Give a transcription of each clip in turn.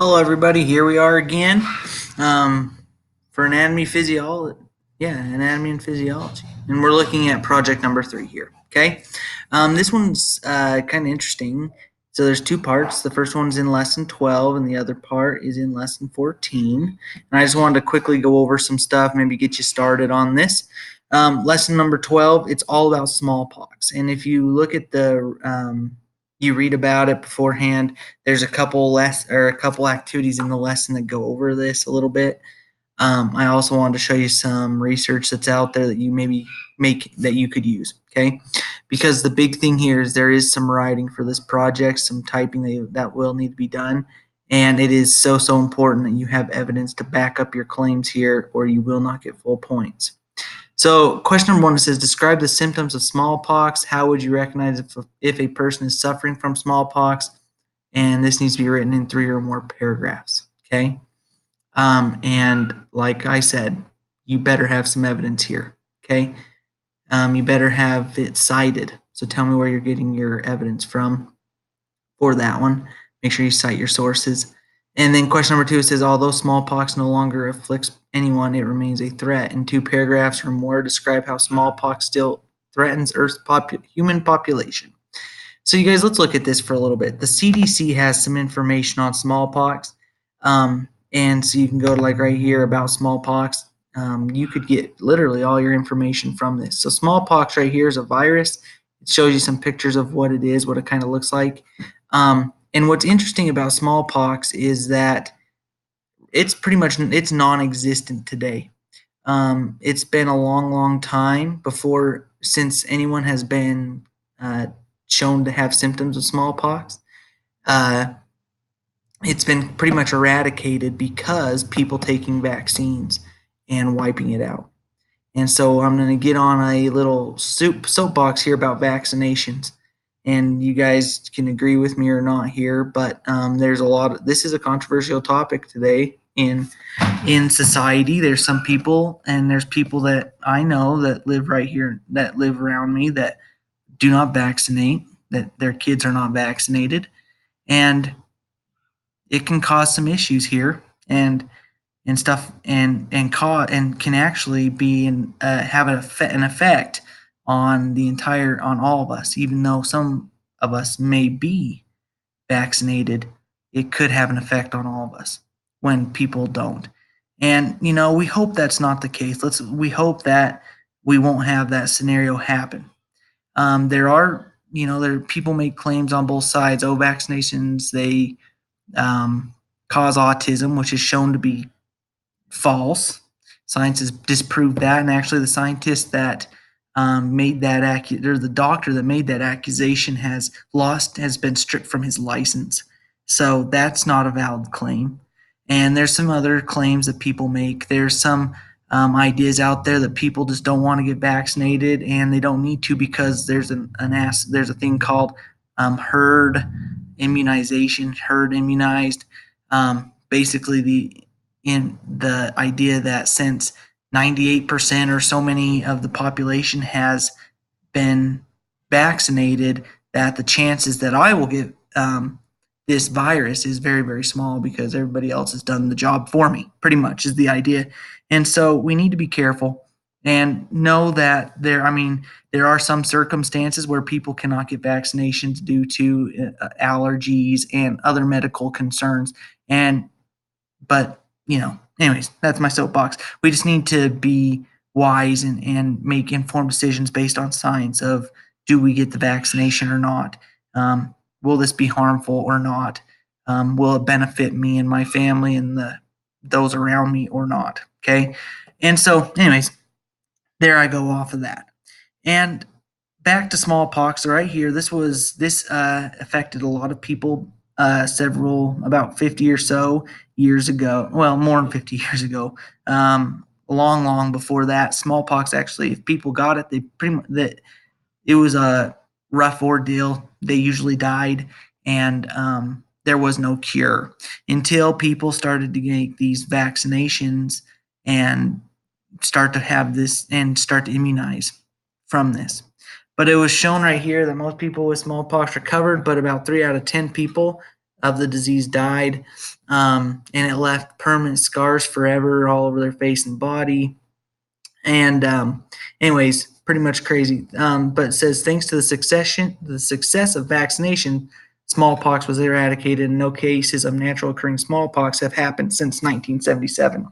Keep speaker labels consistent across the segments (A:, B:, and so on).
A: Hello, everybody. Here we are again for anatomy and physiology, and we're looking at project number 3 here. Okay, this one's kind of interesting. So there's two parts. The first one's in lesson 12, and the other part is in lesson 14. And I just wanted to quickly go over some stuff, maybe get you started on this. Lesson number 12, it's all about smallpox. And if you look at you read about it beforehand. There's a couple activities in the lesson that go over this a little bit. I also wanted to show you some research that's out there that you maybe that you could use. Okay, because the big thing here is there is some writing for this project, some typing that will need to be done, and it is so important that you have evidence to back up your claims here, or you will not get full points. So question number 1 says, describe the symptoms of smallpox. How would you recognize if a person is suffering from smallpox? And this needs to be written in 3 or more paragraphs. Okay. And like I said, you better have some evidence here. Okay. You better have it cited. So tell me where you're getting your evidence from for that one. Make sure you cite your sources. And then question number 2 says, although smallpox no longer afflicts anyone, it remains a threat. In 2 paragraphs or more, describe how smallpox still threatens Earth's human population. So you guys, let's look at this for a little bit. The CDC has some information on smallpox. And so you can go to like right here about smallpox. You could get literally all your information from this. So smallpox right here is a virus. It shows you some pictures of what it is, what it kind of looks like. And what's interesting about smallpox is that it's non-existent today. It's been a long time since anyone has been shown to have symptoms of smallpox. Uh, it's been pretty much eradicated because people taking vaccines and wiping it out. And so I'm going to get on a little soapbox here about vaccinations. And you guys can agree with me or not here, but this is a controversial topic today in society. There's some people, and there's people that I know that live right here, that live around me, that do not vaccinate, that their kids are not vaccinated. And it can cause some issues here and stuff and can actually be have an effect on on all of us. Even though some of us may be vaccinated, it could have an effect on all of us when people don't. And we hope that's not the case. We hope that we won't have that scenario happen. There people make claims on both sides. Oh, vaccinations, they cause autism, which is shown to be false. Science has disproved that, and actually, the scientist that made that or the doctor that made that accusation has been stripped from his license. So that's not a valid claim. And there's some other claims that people make. There's some ideas out there that people just don't want to get vaccinated, and they don't need to because there's a thing called herd immunization, herd immunized. Basically, the idea that since 98% or so many of the population has been vaccinated, that the chances that I will get this virus is very small because everybody else has done the job for me, pretty much is the idea. And so we need to be careful and know that there are some circumstances where people cannot get vaccinations due to allergies and other medical concerns. But anyways, that's my soapbox. We just need to be wise and make informed decisions based on science of, do we get the vaccination or not? Will this be harmful or not? Will it benefit me and my family and those around me or not? Okay. And so anyways, there I go off of that. And back to smallpox right here. This affected a lot of people about 50 or so years ago. Well, more than 50 years ago. Long before that, smallpox actually, if people got it, it was a rough ordeal. They usually died, and there was no cure until people started to make these vaccinations and start to immunize from this. But it was shown right here that most people with smallpox recovered, but about 3 out of 10 people of the disease died, and it left permanent scars forever all over their face and body. And anyways, pretty much crazy. But it says thanks to the success of vaccination, smallpox was eradicated, and no cases of natural occurring smallpox have happened since 1977.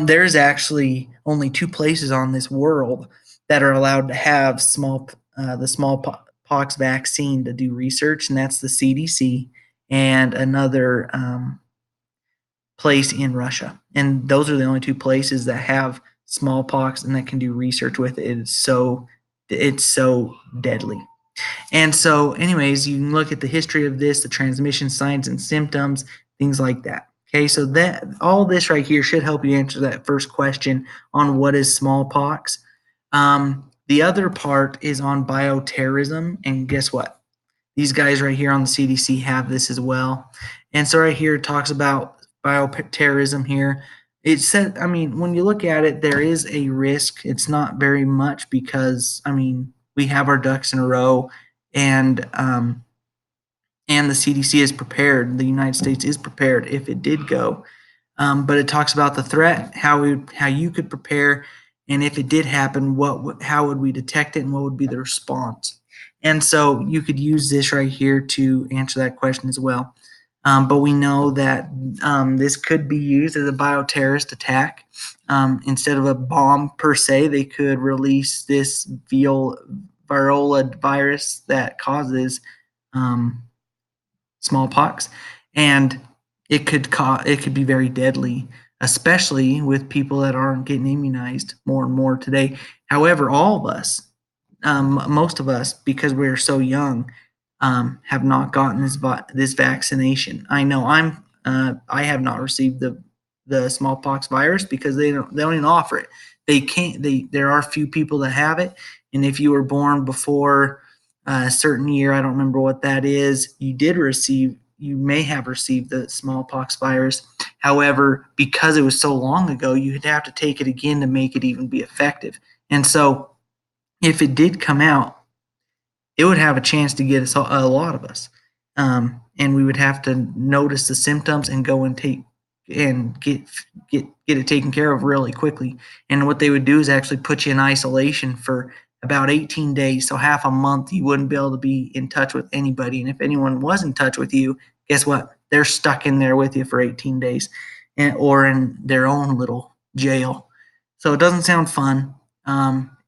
A: There's actually only two places on this world that are allowed to have the smallpox vaccine to do research, and that's the CDC and another place in Russia. And those are the only two places that have smallpox and that can do research with it. It's so deadly. And so, anyways, you can look at the history of this, the transmission, signs and symptoms, things like that. Okay, so that all this right here should help you answer that first question on what is smallpox. The other part is on bioterrorism, and guess what? These guys right here on the CDC have this as well. And so right here it talks about bioterrorism here. It said, I mean, when you look at it, there is a risk. It's not very much because, I mean, we have our ducks in a row, and the CDC is prepared. The United States is prepared if it did go. But it talks about the threat, how you could prepare, and if it did happen, how would we detect it, and what would be the response. And so you could use this right here to answer that question as well. But we know that this could be used as a bioterrorist attack. Instead of a bomb per se, they could release this virola virus that causes smallpox, and it could be very deadly, especially with people that aren't getting immunized more and more today. However, all of us, most of us, because we're so young, have not gotten this vaccination. I know I have not received the smallpox virus because they don't even offer it. They can't. There are few people that have it, and if you were born before a certain year, I don't remember what that is, you may have received the smallpox virus. However, because it was so long ago, you'd have to take it again to make it even be effective. And so, if it did come out, it would have a chance to get us a lot of us, and we would have to notice the symptoms and go and take and get it taken care of really quickly. And what they would do is actually put you in isolation for about 18 days, so half a month you wouldn't be able to be in touch with anybody. And if anyone was in touch with you, guess what? They're stuck in there with you for 18 days, or in their own little jail. So it doesn't sound fun.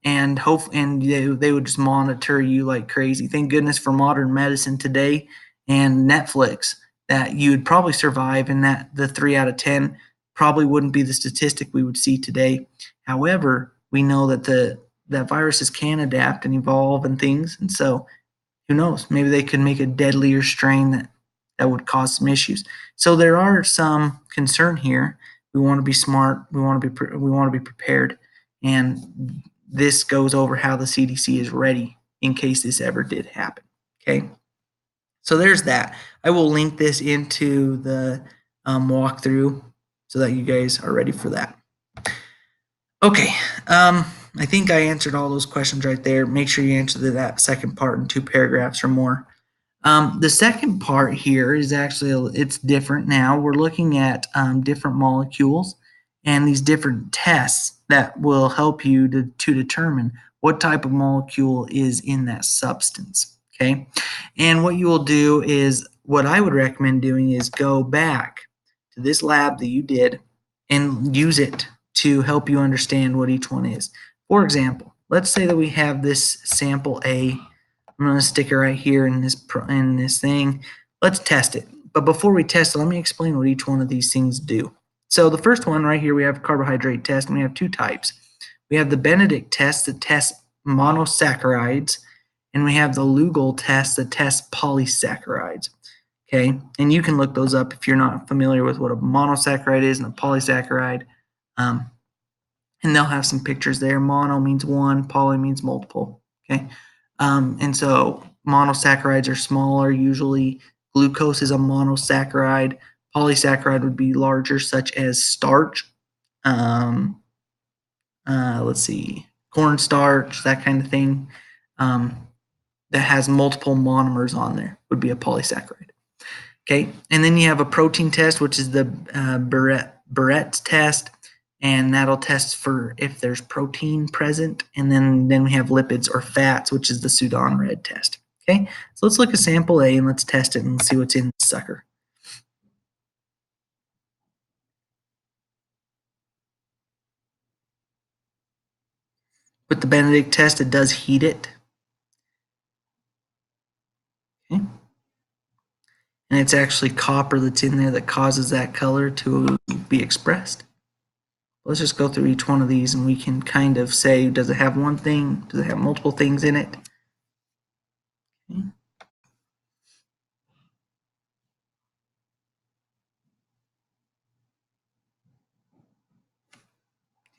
A: And they would just monitor you like crazy. Thank goodness for modern medicine today and Netflix that you would probably survive, and that the 3 out of 10 probably wouldn't be the statistic we would see today. However, we know that that viruses can adapt and evolve and things, and so who knows? Maybe they could make a deadlier strain that would cause some issues. So there are some concern here. We want to be smart. We want to be prepared, and this goes over how the CDC is ready in case this ever did happen. Okay, so there's that. I will link this into the walkthrough so that you guys are ready for that. Okay, I think I answered all those questions right there. Make sure you answer that second part in 2 paragraphs or more. The second part here is actually it's different now. We're looking at different molecules and these different tests that will help you to determine what type of molecule is in that substance. Okay, and what you will do is what I would recommend doing is go back to this lab that you did and use it to help you understand what each one is. For example, let's say that we have this sample A. I'm going to stick it right here in this thing. Let's test it. But before we test it, let me explain what each one of these things do. So the first one right here, we have carbohydrate test, and we have two types. We have the Benedict test that tests monosaccharides, and we have the Lugol test that tests polysaccharides. Okay, and you can look those up if you're not familiar with what a monosaccharide is and a polysaccharide. And they'll have some pictures there. Mono means one, poly means multiple. Okay, and so monosaccharides are smaller usually. Glucose is a monosaccharide. Polysaccharide would be larger, such as starch. Um, let's see, cornstarch, that kind of thing. That has multiple monomers on there would be a polysaccharide. Okay, and then you have a protein test, which is the Barrett's test, and that'll test for if there's protein present. And then we have lipids or fats, which is the Sudan-Red test. Okay, so let's look at sample A and let's test it and see what's in the sucker. With the Benedict test, it does heat it. Okay. And it's actually copper that's in there that causes that color to be expressed. Let's just go through each one of these and we can kind of say, does it have one thing? Does it have multiple things in it? Okay.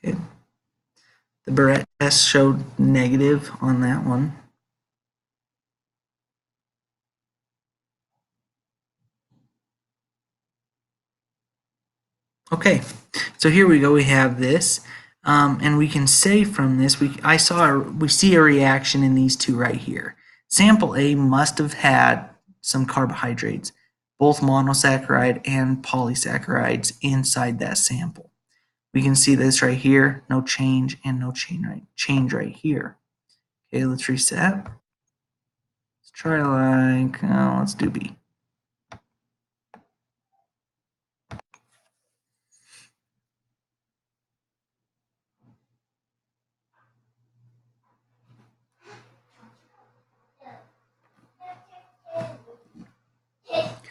A: Okay. The Barrett test showed negative on that one. Okay, so here we go. We have this, and we can say from this, we see a reaction in these two right here. Sample A must have had some carbohydrates, both monosaccharide and polysaccharides inside that sample. We can see this right here, no change and no change right here. Okay, let's reset. Let's try let's do B.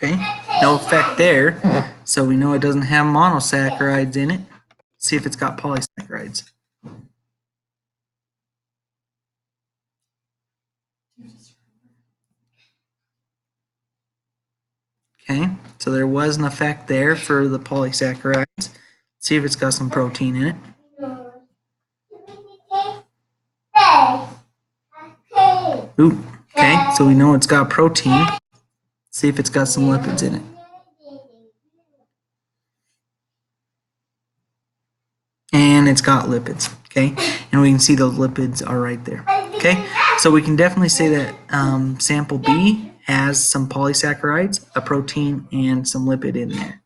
A: Okay, no effect there, so we know it doesn't have monosaccharides in it. See if it's got polysaccharides. Okay, so there was an effect there for the polysaccharides. See if it's got some protein in it. Ooh, okay, so we know it's got protein. See if it's got some lipids in it. And it's got lipids, okay? And we can see those lipids are right there, okay? So we can definitely say that sample B has some polysaccharides, a protein, and some lipid in there.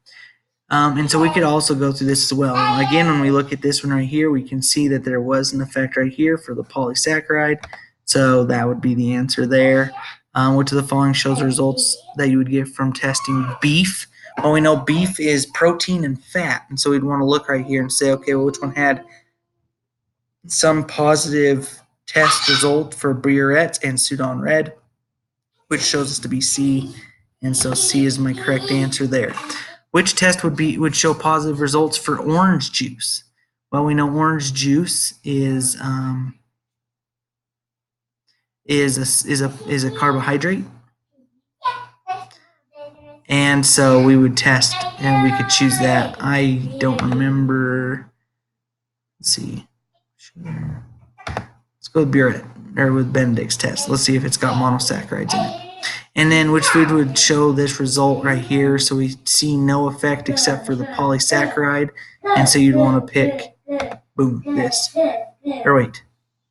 A: And so we could also go through this as well. Again, when we look at this one right here, we can see that there was an effect right here for the polysaccharide. So that would be the answer there. Which of the following shows the results that you would get from testing beef? Well, we know beef is protein and fat. And so we'd want to look right here and say, okay, well, which one had some positive test result for Biarritz and Sudan-Red, which shows us to be C. And so C is my correct answer there. Which test would show positive results for orange juice? Well, we know orange juice is a carbohydrate, and so we would test and we could choose that. I don't remember. Let's see. Let's go with Burette or with Benedict's test. Let's see if it's got monosaccharides in it. And then which food would show this result right here? So we see no effect except for the polysaccharide. And so you'd want to pick, boom, this. Or wait,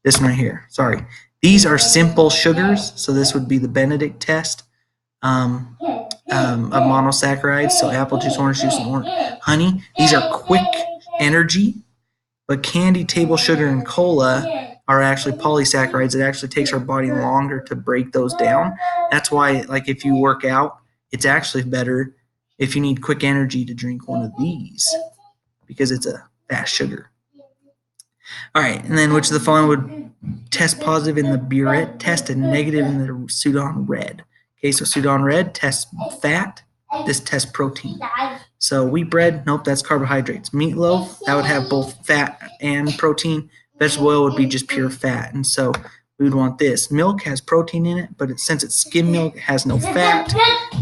A: this one right here. Sorry. These are simple sugars. So this would be the Benedict test of monosaccharides. So apple juice, orange juice, and honey. These are quick energy. But candy, table sugar, and cola are actually polysaccharides. It actually takes our body longer to break those down. That's why, like, if you work out, it's actually better if you need quick energy to drink one of these because it's a fast sugar. All right, and then which of the following would test positive in the Burette test and negative in the Sudan-Red? Okay, so Sudan-Red tests fat. This tests protein. So wheat bread, nope, that's carbohydrates. Meatloaf, that would have both fat and protein. Vegetable oil would be just pure fat. And so we would want this. Milk has protein in it, but since it's skim milk, it has no fat.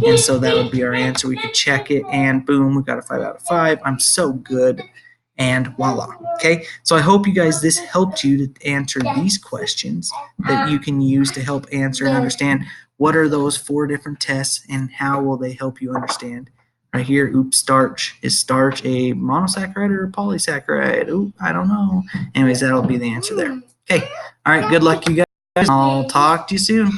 A: And so that would be our answer. We could check it, and boom, we got a 5 out of 5. I'm so good. And voila. Okay, so I hope you guys, this helped you to answer these questions that you can use to help answer and understand what are those 4 different tests and how will they help you understand. Right here, oops, starch. Is starch a monosaccharide or a polysaccharide? Oop, I don't know. Anyways, that'll be the answer there. Okay, all right, good luck, you guys. I'll talk to you soon.